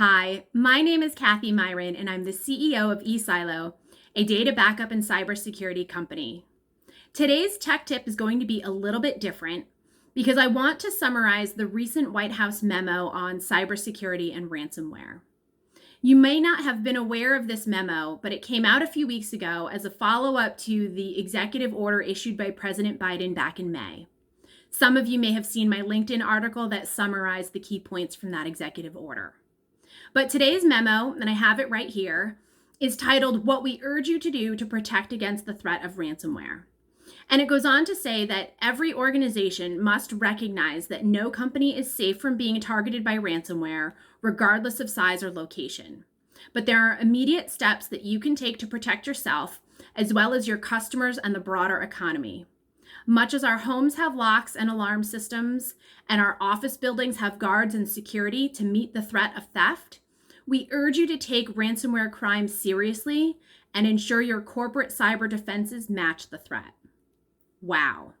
Hi, my name is Kathy Myron, and I'm the CEO of eSilo, a data backup and cybersecurity company. Today's tech tip is going to be a little bit different because I want to summarize the recent White House memo on cybersecurity and ransomware. You may not have been aware of this memo, but it came out a few weeks ago as a follow-up to the executive order issued by President Biden back in May. Some of you may have seen my LinkedIn article that summarized the key points from that executive order. But today's memo, and I have it right here, is titled "What We Urge You to Do to Protect Against the Threat of Ransomware." And it goes on to say that every organization must recognize that no company is safe from being targeted by ransomware, regardless of size or location. But there are immediate steps that you can take to protect yourself, as well as your customers and the broader economy. Much as our homes have locks and alarm systems, and our office buildings have guards and security to meet the threat of theft, we urge you to take ransomware crimes seriously and ensure your corporate cyber defenses match the threat. Wow.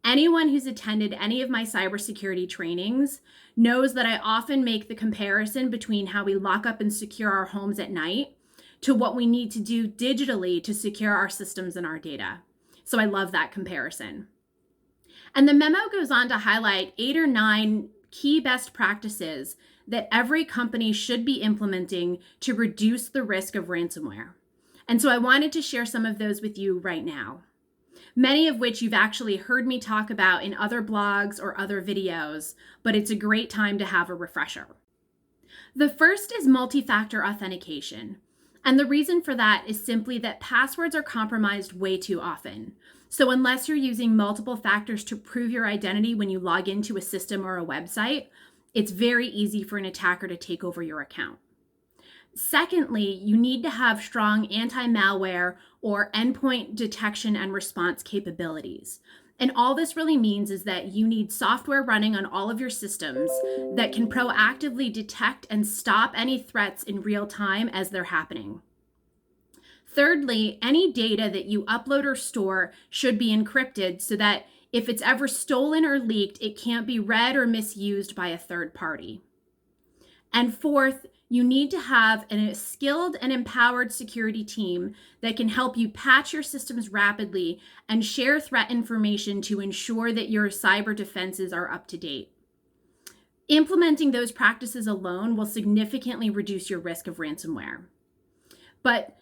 Anyone who's attended any of my cybersecurity trainings knows that I often make the comparison between how we lock up and secure our homes at night to what we need to do digitally to secure our systems and our data. So I love that comparison. And the memo goes on to highlight 8 or 9 key best practices that every company should be implementing to reduce the risk of ransomware. And so I wanted to share some of those with you right now, many of which you've actually heard me talk about in other blogs or other videos, but it's a great time to have a refresher. The first is multi-factor authentication. And the reason for that is simply that passwords are compromised way too often. So unless you're using multiple factors to prove your identity when you log into a system or a website, it's very easy for an attacker to take over your account. Secondly, you need to have strong anti-malware or endpoint detection and response capabilities. And all this really means is that you need software running on all of your systems that can proactively detect and stop any threats in real time as they're happening. Thirdly, any data that you upload or store should be encrypted so that if it's ever stolen or leaked, it can't be read or misused by a third party. And fourth, you need to have a skilled and empowered security team that can help you patch your systems rapidly and share threat information to ensure that your cyber defenses are up to date. Implementing those practices alone will significantly reduce your risk of ransomware. But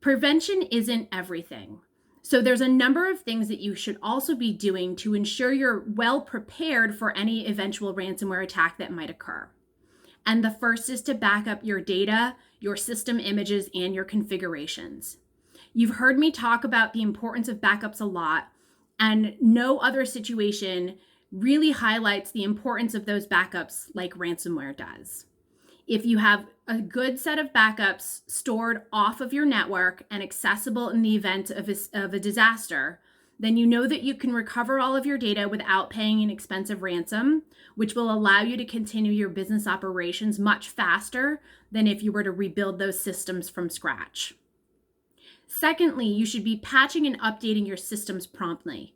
prevention isn't everything. So there's a number of things that you should also be doing to ensure you're well prepared for any eventual ransomware attack that might occur. And the first is to back up your data, your system images, and your configurations. You've heard me talk about the importance of backups a lot, and no other situation really highlights the importance of those backups like ransomware does. If you have a good set of backups stored off of your network and accessible in the event of a disaster, then you know that you can recover all of your data without paying an expensive ransom, which will allow you to continue your business operations much faster than if you were to rebuild those systems from scratch. Secondly, you should be patching and updating your systems promptly.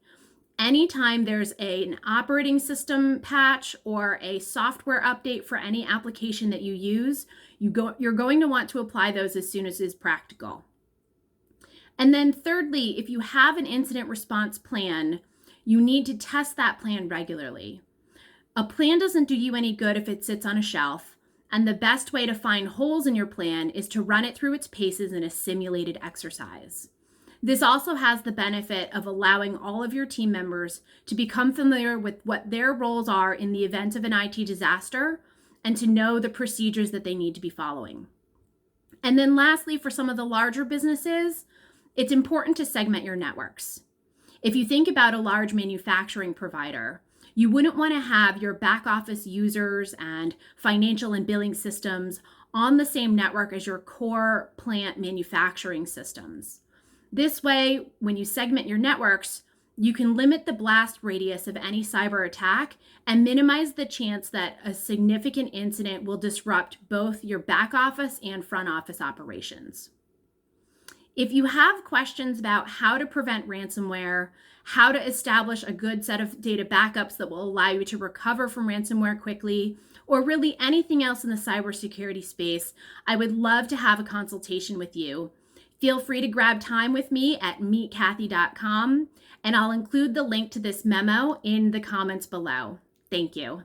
Anytime there's an operating system patch or a software update for any application that you use, you're going to want to apply those as soon as is practical. And then thirdly, if you have an incident response plan, you need to test that plan regularly. A plan doesn't do you any good if it sits on a shelf, and the best way to find holes in your plan is to run it through its paces in a simulated exercise. This also has the benefit of allowing all of your team members to become familiar with what their roles are in the event of an IT disaster and to know the procedures that they need to be following. And then lastly, for some of the larger businesses, it's important to segment your networks. If you think about a large manufacturing provider, you wouldn't want to have your back office users and financial and billing systems on the same network as your core plant manufacturing systems. This way, when you segment your networks, you can limit the blast radius of any cyber attack and minimize the chance that a significant incident will disrupt both your back office and front office operations. If you have questions about how to prevent ransomware, how to establish a good set of data backups that will allow you to recover from ransomware quickly, or really anything else in the cybersecurity space, I would love to have a consultation with you. Feel free to grab time with me at meetkathy.com, and I'll include the link to this memo in the comments below. Thank you.